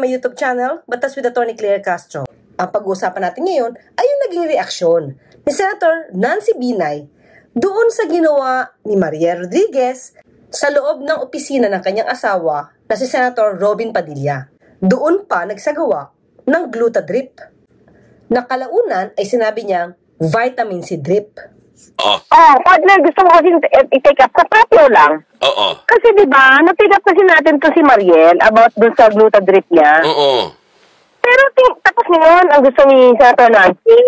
my YouTube channel, Batas with Attorney Claire Castro. Ang pag-uusapan natin ngayon ay yung naging reaksyon ni Senator Nancy Binay doon sa ginawa ni Mariel Rodriguez sa loob ng opisina ng kanyang asawa na si Senator Robin Padilla. Doon pa nagsagawa ng glutadrip. Nakalaunan ay sinabi niyang vitamin C drip. Partner, gusto mo kasi i-take up sa patio lang. Kasi diba, na-pick up kasi natin to si Mariel about dun sa glutadrip niya. Pero tapos ngayon, ang gusto ni Senator Nancy,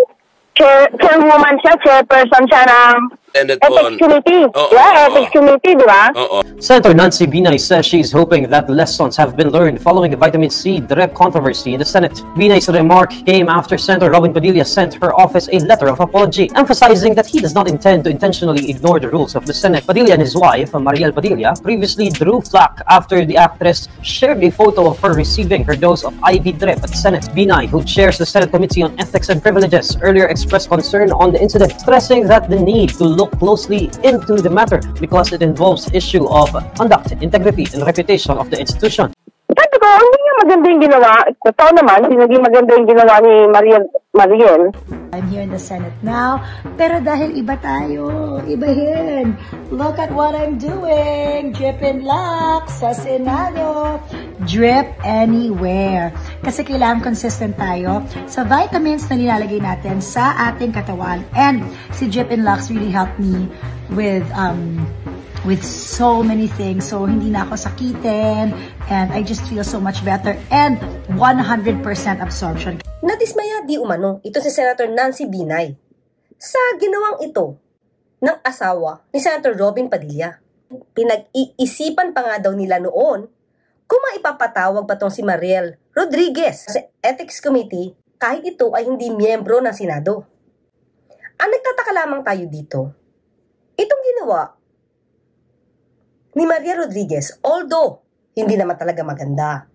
chairwoman siya, chairperson siya ng Ethics Committee. Ethics Committee, di ba? Senator Nancy Binay says she is hoping that lessons have been learned following the vitamin C drip controversy in the Senate. Binay's remark came after Senator Robin Padilla sent her office a letter of apology, emphasizing that he does not intend to intentionally ignore the rules of the Senate. Padilla and his wife, Mariel Padilla, previously drew flack after the actress shared a photo of her receiving her dose of IV drip at the Senate. Binay, who chairs the Senate Committee on Ethics and Privileges, earlier expressed concern on the incident, stressing that the need to look closely into the matter because it involves issue of conduct, integrity, and reputation of the institution. Sabi ko, hindi nga maganda yung ginawa. Totoo naman, hindi naging maganda yung ginawa ni Mariel. I'm here in the Senate now, pero dahil iba tayo, ibahin. Look at what I'm doing. Drip and lock sa Senado. Drip anywhere. Kasi kailangan consistent tayo sa vitamins na nilalagay natin sa ating katawan. And si Drip and Locks really helped me with so many things. So, hindi na ako sakitin. And I just feel so much better. And 100% absorption. Nadismaya di umano ito si Senator Nancy Binay sa ginawang ito ng asawa ni Senator Robin Padilla. Pinag-iisipan pa nga daw nila noon kung maipapatawag ba tong si Mariel Rodriguez sa Ethics Committee kahit ito ay hindi miyembro ng Senado. Ang nagtataka lamang tayo dito, itong ginawa ni Mariel Rodriguez, although hindi naman talaga maganda.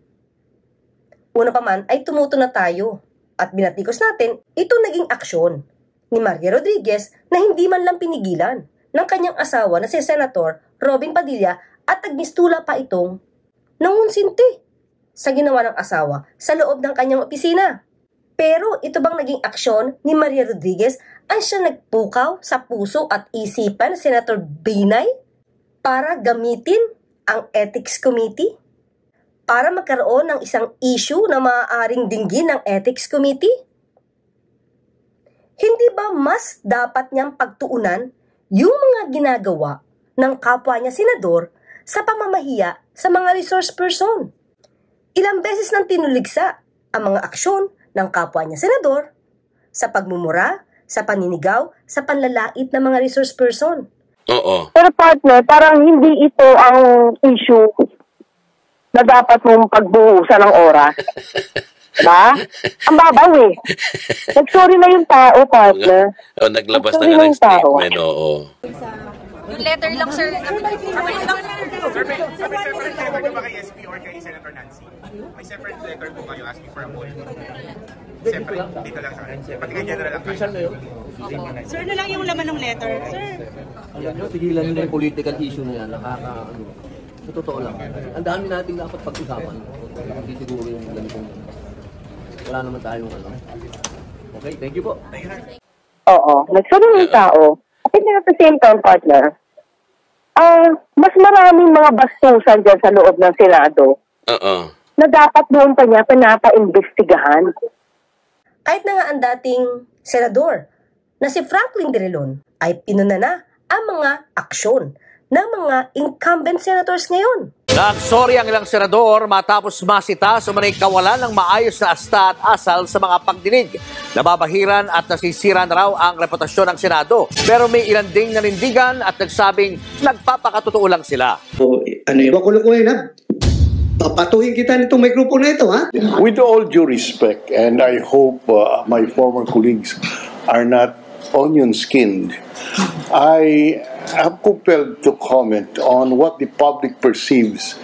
Una pa man ay tumuto na tayo at binatikos natin itong naging aksyon ni Mariel Rodriguez na hindi man lang pinigilan ng kanyang asawa na si Senator Robin Padilla at nagmistula pa itong nangunsinti sa ginawa ng asawa sa loob ng kanyang opisina. Pero ito bang naging aksyon ni Mariel Rodriguez ang siya nagpukaw sa puso at isipan ni Senator Binay para gamitin ang Ethics Committee? Para magkaroon ng isang issue na maaaring dinggin ng Ethics Committee? Hindi ba mas dapat niyang pagtuunan yung mga ginagawa ng kapwa niya senador sa pamamahiya sa mga resource person? Ilang beses nang tinuligsa ang mga aksyon ng kapwa niya senador sa pagmumura, sa paninigaw, sa panlalait ng mga resource person. Pero partner, parang hindi ito ang issue na dapat mong pagbuhusan ng oras. Diba? Ang babaw eh. Nag-sorry na yung tao, partner. Naglabas na nga ng statement, Yung letter lang, sir. Sir, may separate letter po ba kay SP or kay Senator Nancy? May separate letter po kayo asking for a apology? Separate, dito lang sa akin. Pati kay General lang kayo. Sir, na lang yung laman ng letter. Sir. Alam nyo, tigilan nyo yung political issue na yan. Sa totoo lang. Ang dami natin dapat pag-usapan. Hindi siguro yung ganitong. Wala naman tayong Okay, thank you po. Oo, nagsabi ng tao. I think at the same time, partner, mas maraming mga bastusan dyan sa loob ng Senado na dapat doon pa niya pinapa-imbestigahan. Kahit na nga ang dating senador na si Franklin Drilon ay pinuna na ang mga aksyon ng mga incumbent senators ngayon. Nagsorry ang ilang senador matapos masita sa manay kawalan ng maayos na asta at asal sa mga pagdinig. Nababahiran at nasisira na raw ang reputasyon ng Senado. Pero may ilan ding nanindigan at nagsabing nagpapakatotoo lang sila. Bakulukuhin ha? Papatuhin kita nitong may grupo na ito, ha? With all due respect, and I hope my former colleagues are not onion-skinned, I am compelled to comment on what the public perceives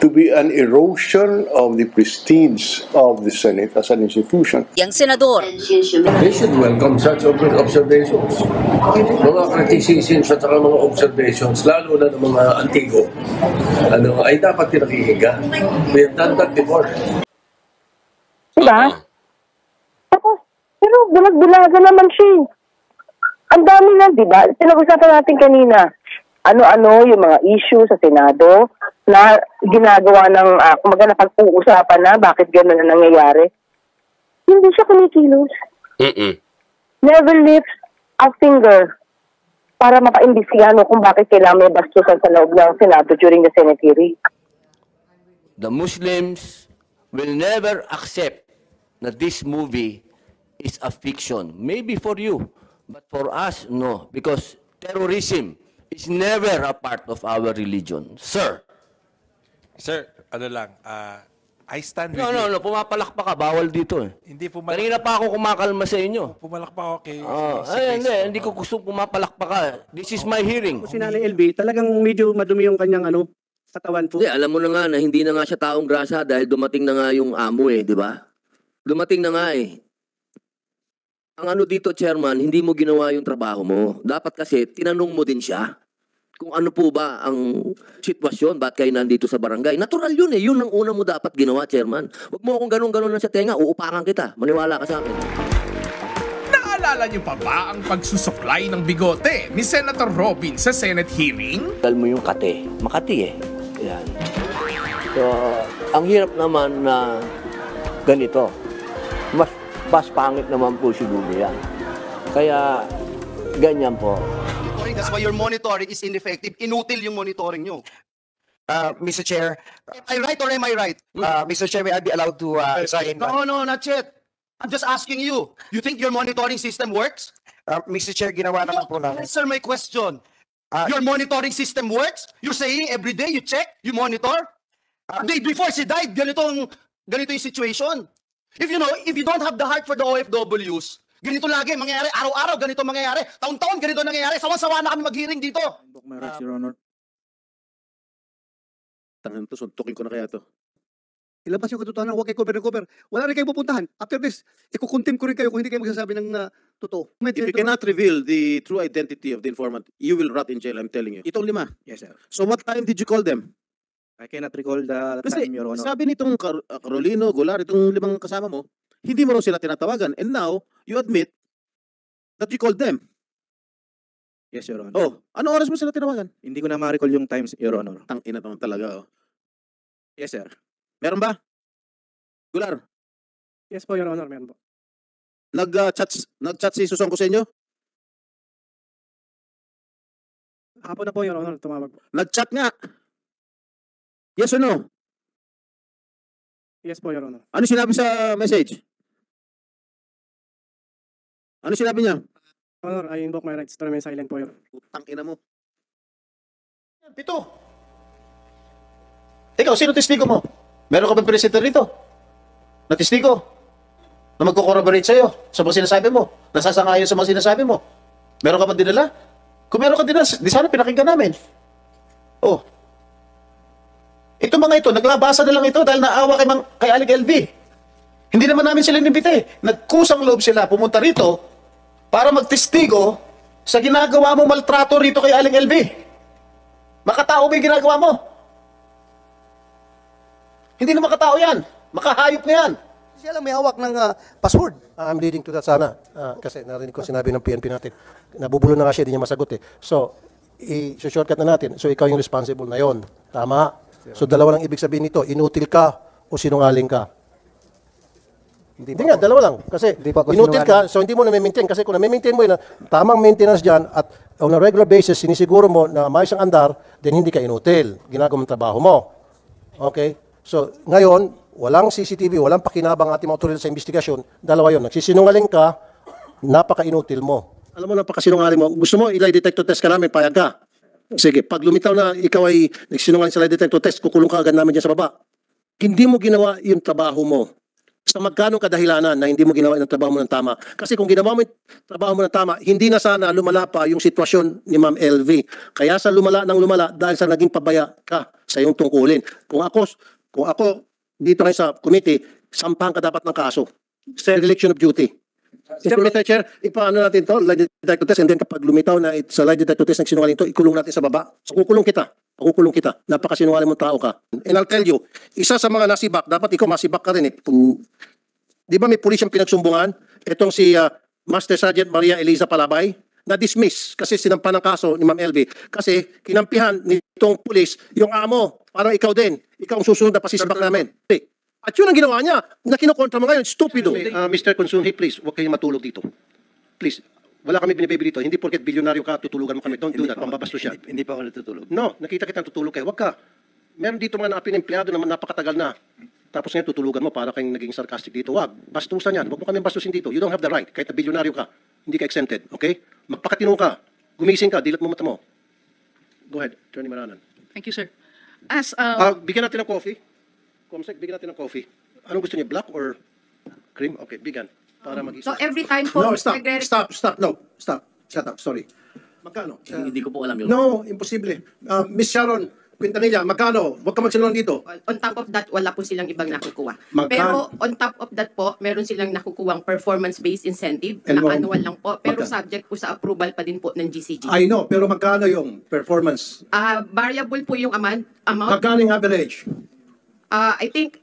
to be an erosion of the prestige of the Senate as an institution. Yang senador. They should welcome such observations. Mga criticisms at mga observations, lalo na ng mga antigo, ay dapat pinakihiga. We have done that before. Diba? Tapos, pero bulag-bulaga naman siya. Ang dami na, diba? Pinag-usapan natin kanina. Ano-ano yung mga issue sa Senado na ginagawa ng, kumaga napag-uusapan na bakit gano'n na nangyayari. Hindi siya kumikilos. Never lifts a finger para mapaimbisigan kung bakit kailangan may bastusan sa loob ng Senado during the Senate hearing. The Muslims will never accept that this movie is a fiction. Maybe for you, but for us, no. Because terrorism is never a part of our religion. Sir. Sir, ano lang, I stand with you. No, pumapalakpak ka. Bawal dito eh. Hindi pumalakpak. Kanina pa ako kumakalma sa inyo. Pumalakpak ako kay... Hindi ko gusto pumapalakpak ka. This is my hearing. Si Nanay LV, talagang medyo madumi yung kanyang katawan po. Hindi, alam mo na nga na hindi na nga siya taong grasa dahil dumating na nga yung amo eh, di ba? Dumating na nga eh. Ang dito, Chairman, hindi mo ginawa yung trabaho mo. Dapat kasi, tinanong mo din siya kung ano po ba ang sitwasyon, ba't kayo nandito sa barangay. Natural yun eh. Yun ang una mo dapat ginawa, Chairman. Huwag mo akong ganun-ganun lang sa tenga, uupakan kita. Maniwala ka sa akin. Naalala niyo pa ba ang pagsusuklay ng bigote ni Senator Robin sa Senate hearing? Dal mo yung kate. Makati eh. Yan. So, ang hirap naman na ganito. Mas pangit naman po siguro yan. Kaya, ganyan po. That's why your monitoring is ineffective. Inutil yung monitoring nyo. Mr. Chair. Am I right or am I right? Mr. Chair, may I be allowed to sign? No, not yet. I'm just asking you. You think your monitoring system works? Mr. Chair, ginawa naman po namin. Answer my question. Your monitoring system works? You're saying every day you check, you monitor? Day before she died, ganito yung situation. If you don't have the heart for the OFWs, ganito lagi mangyayari, araw-araw ganito mangyayari, taon-taon ganito nangyayari, sawan-sawa na kami mag-hearing dito. Your Honor. Tangan to, suntukin ko na kaya to. Ilabas yung katotohanan, huwag kayo cover. Wala rin kayo pupuntahan. After this, ikukontempt ko rin kayo kung hindi kayo magsasabi ng totoo. If you cannot reveal the true identity of the informant, you will rot in jail, I'm telling you. Itong 5. Yes, sir. So what time did you call them? I cannot recall the Kasi time, Your Honor. sabi nitong Carolino, Golar, itong 5 kasama mo, hindi mo raw sila tinatawagan. And now, you admit that you called them. Yes, Your Honor. Oh, ano oras mo sila tinawagan? Hindi ko na ma-recall yung times, Your Honor. Tang ina naman talaga, oh. Yes, sir. Meron ba? Golar? Yes po, Your Honor. Meron po. Nag-chat si Susong ko sa inyo? Hapon na po, Your Honor. Tumawag po. Nag-chat nga. Yes or no? Yes po, Your Honor. Ano sinabi sa message? Ano sinabi niya? Honor, I invoke my rights to remain silent po, Your Honor. Putang ina mo. 7. Ikaw, sino testigo mo? Meron ka bang presenter rito? Na testigo? Na magko-corroborate sa'yo sa mga sinasabi mo? Nasasangayon sa mga sinasabi mo? Meron ka bang dinala? Kung meron ka dinala, di sana pinakinggan namin. Oh. Ito mga ito, naglabasa na lang ito dahil naawa kay Aling LV. Hindi naman namin sila inimbite. Nagkusang loob sila pumunta rito para magtestigo sa ginagawa mo maltrato rito kay Aling LV. Makatao ba yung ginagawa mo? Hindi na makatao yan. Makahayop na yan. Siya lang may hawak ng password. I'm leading to that sana. Kasi narinig ko sinabi ng PNP natin. Nabubulo na nga siya, hindi niya masagot eh. So, i-shortcut na natin. So, ikaw yung responsible na yon. Tama? So, dalawa lang ibig sabihin nito. Inutil ka o sinungaling ka. Hindi nga, dalawa lang. Kasi inutil ka, so hindi mo na-maintain. Kasi kung na-maintain mo yun, tamang maintenance dyan at on a regular basis, sinisiguro mo na maayos ang andar, then hindi ka inutil. Ginagawa mo trabaho mo. Okay? So, ngayon, walang CCTV, walang pakinabang ating mga otoridad sa investigasyon. Dalawa yun. Nagsisinungaling ka, napaka-inutil mo. Alam mo, napaka-sinungaling mo. Gusto mo, lie detector test ka namin, payag ka. Sige, pag lumitaw na ikaw ay nagsinungaling sa lie detector test, kukulong ka agad namin dyan sa baba. Hindi mo ginawa yung trabaho mo. Sa magkano kadahilanan na hindi mo ginawa yung trabaho mo ng tama. Kasi kung ginawa mo yung trabaho mo ng tama, hindi na sana lumala pa yung sitwasyon ni Ma'am LV. Kaya sa lumala ng lumala dahil sa naging pabaya ka sa iyong tungkulin. Kung ako dito ngayon sa committee, sampahan ka dapat ng kaso. Sa dereliction of duty. Mr. Chair, ipaano natin to, lie detector test, and then kapag lumitaw na sa lie detector test ng sinungaling to, ikulong natin sa baba. So kukulong kita. Napakasinungaling mong tao ka. And I'll tell you, isa sa mga nasibak, dapat ikaw masibak ka rin eh. Di ba may pulis yung pinagsumbungan? Itong si Master Sergeant Maria Eliza Palabay, na-dismiss kasi sinampan ng kaso ni Ma'am LV. Kasi kinampihan nitong pulis yung amo. Parang ikaw din. Ikaw ang susunod na pasisibak namin. At yun ang ginawa niya. Na kinukontra mo ngayon. Stupido. Mr. Consunhi, please, huwag kayong matulog dito. Please. Wala kami binibay dito. Hindi porket bilyonaryo ka, tutulugan mo kami. Don't do that. Pambabastos siya. Hindi pa ako natutulog. No, nakita kitang tutulog kayo. Huwag ka. Meron dito mga naapin empleyado na napakatagal na. Tapos ngayon tutulugan mo para kayong naging sarcastic dito. Wag. Bastusan yan. Huwag mo kami bastusin dito. You don't have the right. Kahit na bilyonaryo ka. Hindi ka exempted. Okay? Magpakatino ka. Gumising ka. Dilat mo mata mo. Go ahead. Attorney Maranan. Thank you, sir. As, bigyan natin ng coffee. Comsec, bigyan natin ng coffee. Anong gusto niya? Black or cream? Okay, bigyan. Para mag-isa. so every time po, No, stop. Stop. No, stop. Shut up. Sorry. Magkano? Hindi ko po alam yun. No, imposible. Miss Sharon Quintanilla, magkano? Huwag ka magsinungaling dito. On top of that, wala po silang ibang nakukuha. Magkano? Pero on top of that po, meron silang nakukuhang performance-based incentive And na what? annual lang po. Pero Magkano? subject po sa approval pa din po ng GCG. I know, pero magkano yung performance? Variable po yung amount. Magkano yung average? I think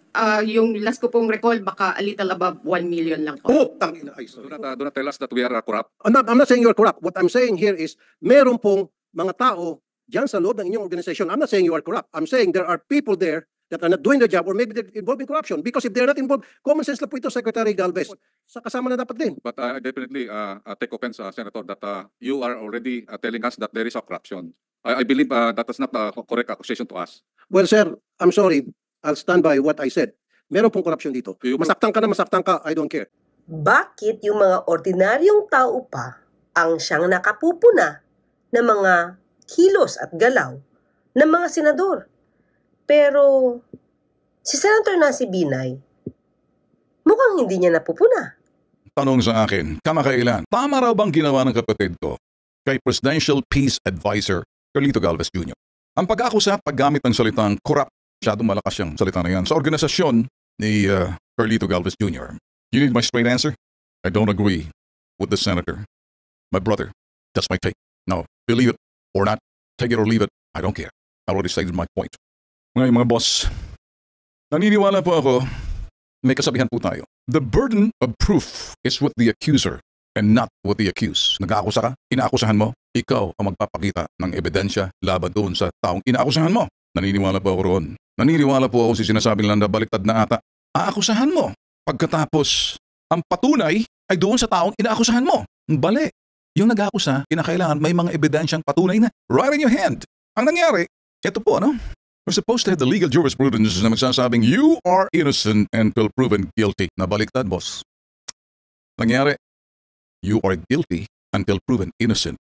yung last ko pong recall, baka a little above 1 million lang po. Oh, tangina. Ay, sorry. Do not tell us that we are corrupt. I'm not saying you're corrupt. What I'm saying here is, meron pong mga tao dyan sa loob ng inyong organisasyon. I'm not saying you are corrupt. I'm saying there are people there that are not doing their job or maybe they're involved in corruption. Because if they're not involved, common sense lang po ito, Secretary Galvez. Sa kasama na dapat din. But I definitely take offense, Senator, that you are already telling us that there is a corruption. I believe that is not a correct accusation to us. Well, sir, I'm sorry. I'll stand by what I said. Meron pong corruption dito. Masaktan ka, I don't care. Bakit yung mga ordinaryong tao pa ang siyang nakapupuna ng mga kilos at galaw ng mga senador? Pero si Senator Nancy Binay, mukhang hindi niya napupuna. Tanong sa akin, kamakailan, tama raw bang ginawa ng kapatid ko kay Presidential Peace Advisor Carlito Galvez Jr.? Ang pag-akusap, paggamit ng salitang corrupt, masyadong malakas yung salita na yan, sa organisasyon ni Carlito Galvez Jr. You need my straight answer? I don't agree with the senator. My brother, that's my take. Now, believe it or not, take it or leave it, I don't care. I already stated my point. Ngayon mga boss, naniniwala po ako, may kasabihan po tayo. The burden of proof is with the accuser and not with the accused. Nag-aakusa ka, inaakusahan mo, ikaw ang magpapakita ng ebidensya laban doon sa taong inaakusahan mo. Naniniwala po ako roon. Naniniwala po ako sa sinasabi nila na baliktad na ata. Aakusahan mo. Pagkatapos, ang patunay ay doon sa taong inaakusahan mo. Bali. Yung nag-aakusa, kinakailangan may mga ebidensyang patunay na right in your hand. Ang nangyari, ito po, ano? We're supposed to have the legal jurisprudence na magsasabing you are innocent until proven guilty. Nabaliktad, boss. Nangyari, you are guilty until proven innocent.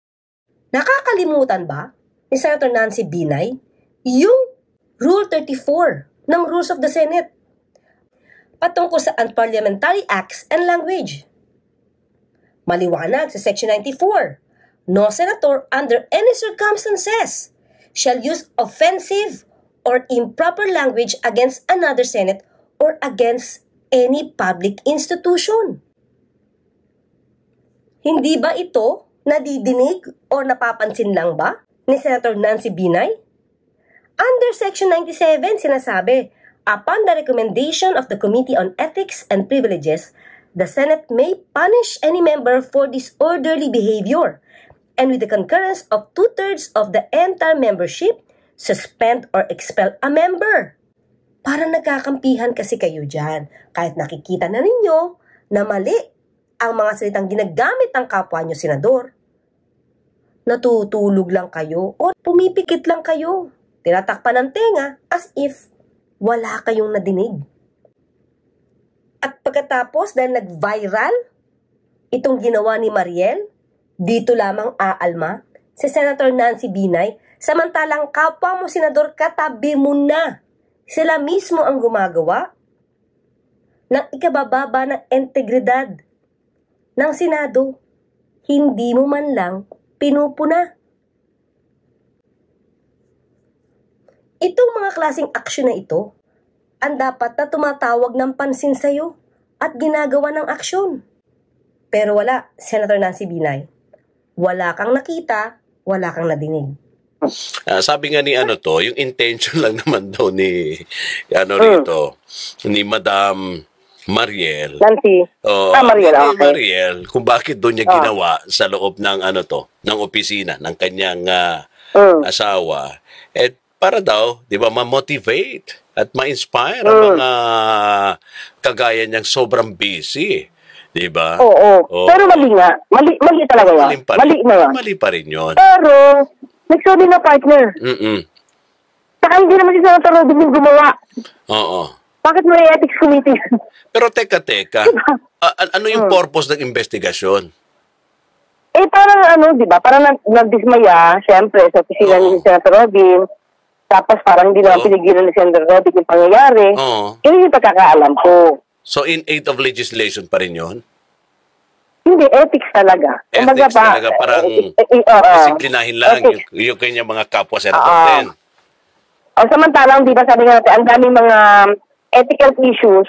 Nakakalimutan ba ni Senator Nancy Binay yung Rule 34 ng Rules of the Senate patungkol sa Unparliamentary Acts and Language? Maliwanag sa Section 94, no senator under any circumstances shall use offensive or improper language against another Senate or against any public institution. Hindi ba ito nadidinig o napapansin lang ba ni Senator Nancy Binay? Under Section 97, sinasabi, upon the recommendation of the Committee on Ethics and Privileges, the Senate may punish any member for disorderly behavior, and with the concurrence of 2/3 of the entire membership, suspend or expel a member. Parang nagkakampihan kasi kayo dyan, kahit nakikita na ninyo na mali ang mga salitang ginagamit ng kapwa nyo senador. Natutulog lang kayo o pumipikit lang kayo. Tinatakpan ng tenga as if wala kayong nadinig. At pagkatapos dahil nag-viral itong ginawa ni Mariel, dito lamang aalma si Senator Nancy Binay, samantalang kapwa mo senador katabi mo na. Sila mismo ang gumagawa ng ikabababa ng integridad ng Senado. Hindi mo man lang pinupuna. Itong mga klaseng aksyon na ito, ang dapat na tumatawag ng pansin sa'yo at ginagawa ng aksyon. Pero wala, Senator Nancy Binay. Wala kang nakita, wala kang nadinig. Sabi nga ni yung intention lang naman daw ni rito, ni Madam Mariel. Nancy. Mariel, okay. Mariel, kung bakit doon niya ginawa sa loob ng ng opisina ng kanyang asawa. Para daw, 'di ba, ma-motivate at ma-inspire ang mga kagaya niyang sobrang busy. 'Di ba? Oo. Pero mali nga. Mali talaga yan. Mali na yan. Mali pa rin yun. Pero, nagsabi na partner. Saka hindi naman si Senator Robin yung gumawa. Oo. Bakit may ethics committee? Pero teka. Ano yung purpose ng investigasyon? Parang di ba? Parang nagdismaya, syempre, sa opisina ni Senator Robin. Tapos parang hindi naman pinigilan ni Senator Robin yung pangyayari. Yun yung pagkakaalam ko. So, in aid of legislation pa rin yun? Hindi, ethics talaga. Ethics talaga, parang disiplinahin lang yung kanyang mga kapwa senator din. Samantalang, di ba sabi nga natin, ang daming mga ethical issues,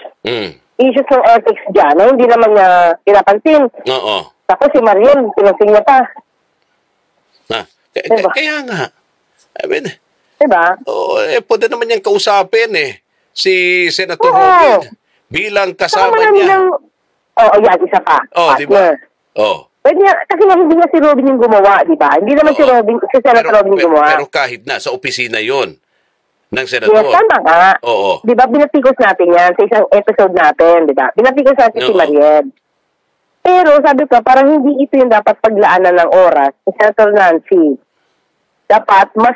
issues ng ethics dyan, na hindi naman niya pinapansin. Oo. Tapos si Mariel, pinansin niya pa. Diba? Kaya nga. I mean, diba? Pwede naman niyang kausapin si Senator Robin bilang kasama niya. Yan, isa pa. Diba? Pwede niya, kasi nga hindi niya si Robin yung gumawa, diba? Hindi naman si Senator Robin yung gumawa. Pero kahit na, sa opisina yon ng Senador. Yes, tama nga. Oo. Diba, binatikos natin yan sa isang episode natin, diba? Binatikos natin si Mariel. Pero sabi ko, parang hindi ito yung dapat paglaanan ng oras ni Senator Nancy. Dapat mas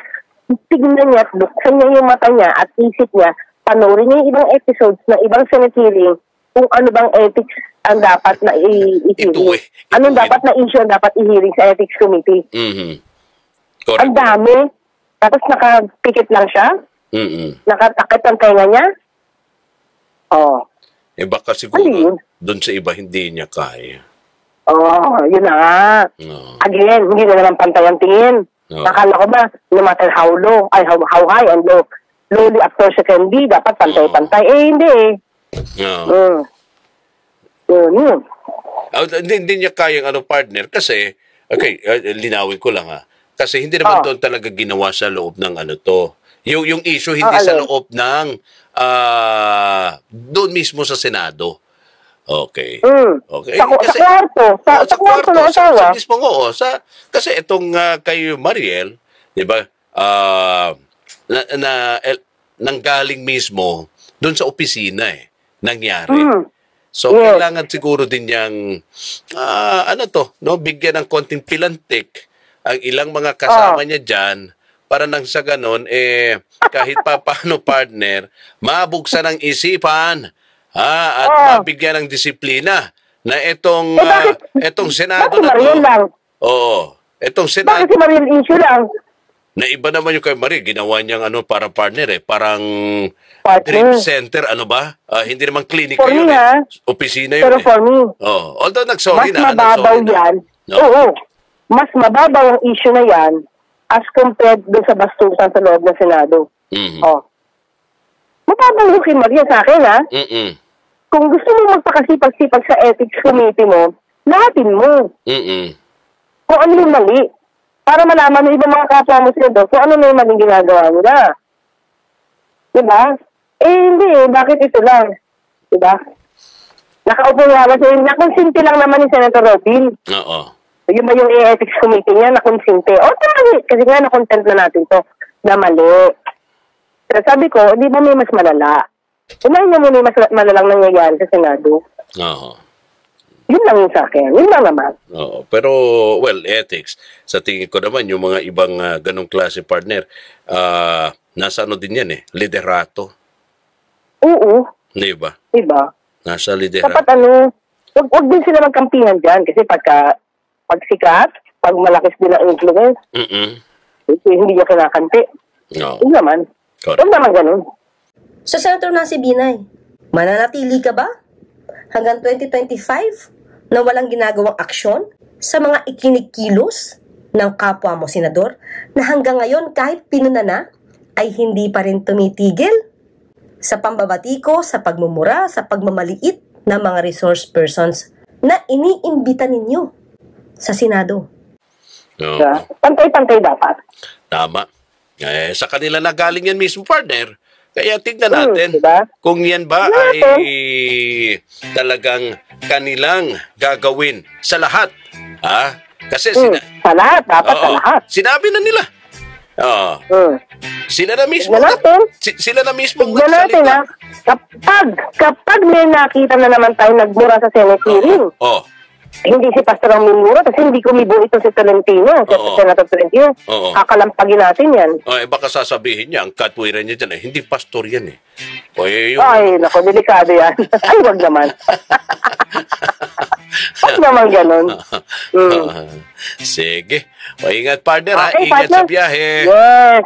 tignan niya at buksan niya yung mata niya at isip niya, panoorin niya yung ibang episodes ng ibang Senate hearing kung ano bang ethics ang dapat na i-hearing. Anong dapat na issue ang dapat i-hearing sa Ethics Committee. Correct. Ang dami. Tapos nakapikit lang siya. Nakatakit ang tenga niya. Baka siguro doon sa iba hindi niya kaya. Yun na nga. Again, hindi na naman pantay ang tingin. Nakala ko ba, no matter how low, how high and low, lowly up person can be, dapat pantay-pantay. Hindi Hindi niya kayang partner kasi, linawin ko lang kasi hindi naman doon talaga ginawa sa loob ng yung issue hindi sa loob ng doon mismo sa Senado. Okay. Sa kwarto ng asawa. Kasi itong kay Mariel, di ba, nanggaling mismo doon sa opisina nangyari. So, kailangan siguro din niyang, bigyan ng konting pilantik ang ilang mga kasama niya dyan para nang sa ganon, kahit pa paano partner, mabuksan ang isipan at mabigyan ng disiplina na itong Senado na to. Itong Senado. Bakit si Mariel issue lang? Na iba naman yung kay Mariel, ginawa niyang parang partner parang dream center, hindi naman klinika yun opisina yun. Pero for me, although nagsorry na. Mas mababaw yan. Oo. Mas mababaw ang issue na yan as compared doon sa bastusan sa loob ng Senado. Mababaw yung kay Mariel sa akin, Kung gusto mo magpakasipag-sipag sa ethics committee mo, lahatin mo. Kung ano yung mali. Para malaman ng ibang mga kapwa mo sila doon kung ano na yung maling ginagawa nila. Diba? Hindi Bakit ito lang? Diba? Nakaupo nga ba siya, nakonsinti lang naman ni Senator Robin. Yun ba yung ethics committee niya, nakonsinti? Mali. Kasi nga nakontent na natin to na mali. Pero sabi ko, di ba may mas malala? Unahin niya muna yung mas malalang nangyayari sa Senado. Yun lang yung sa akin. Yun lang naman. Pero, ethics. Sa tingin ko naman, yung mga ibang ganong klase partner, nasa din yan liderato. Oo. Diba? Nasa liderato. Dapat wag din sila magkampihan dyan. Kasi pag sikat, pag malakis din ang influence, hindi niya kinakanti. Yun naman. Huwag naman ganun. So, Senator Nancy Binay, mananatili ka ba hanggang 2025 na walang ginagawang aksyon sa mga ikinikilos ng kapwa mo, Senador, na hanggang ngayon kahit pinuna na, ay hindi pa rin tumitigil sa pambabatiko, sa pagmumura, sa pagmamaliit ng mga resource persons na iniimbita ninyo sa Senado? Pantay-pantay dapat. Tama. Sa kanila na galing yan mismo, partner. Kaya tignan natin kung yan ba ay talagang kanilang gagawin sa lahat. Kasi sa lahat, dapat sa lahat. Sinabi na nila. Sila na mismo. Sila na mismo. Tignan natin kapag may nakita na naman tayo nagmura sa Senate hearing. Hindi si Pastor ang minura kasi hindi kumibo ito si Tolentino, si Senator Tolentino. Kakalampagin natin yan. Baka sasabihin niya, ang katwiran niya dyan, hindi pastor yan eh. Ay, naku, delikado yan. Ay, wag naman. Wag naman ganun. Sige. Ingat partner okay, ingat sa biyahe. Yes.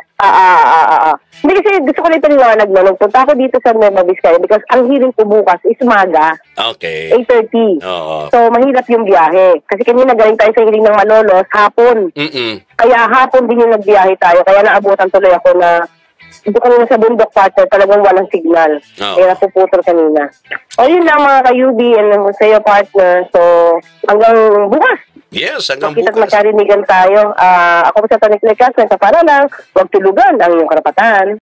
Hindi kasi gusto ko nito liwanag na nagpunta ako dito sa Nueva Vizcaya because ang hearing ko bukas is umaga. Okay. 8:30. So, mahirap yung biyahe. Kasi kanina galing tayo sa hearing ng Malolos, hapon. Kaya hapon din yung nagbiyahe tayo. Kaya naabutan tuloy ako na dito kanina sa bundok partner, talagang walang signal. Kaya napuputol kanina. Yun lang mga ka-UB and sa iyo partner. So, hanggang bukas. Yes, hanggang bukas. bukas. Magkarinigan tayo. Ako sa Tony Lecas, sa para lang, huwag tulugan ang iyong karapatan.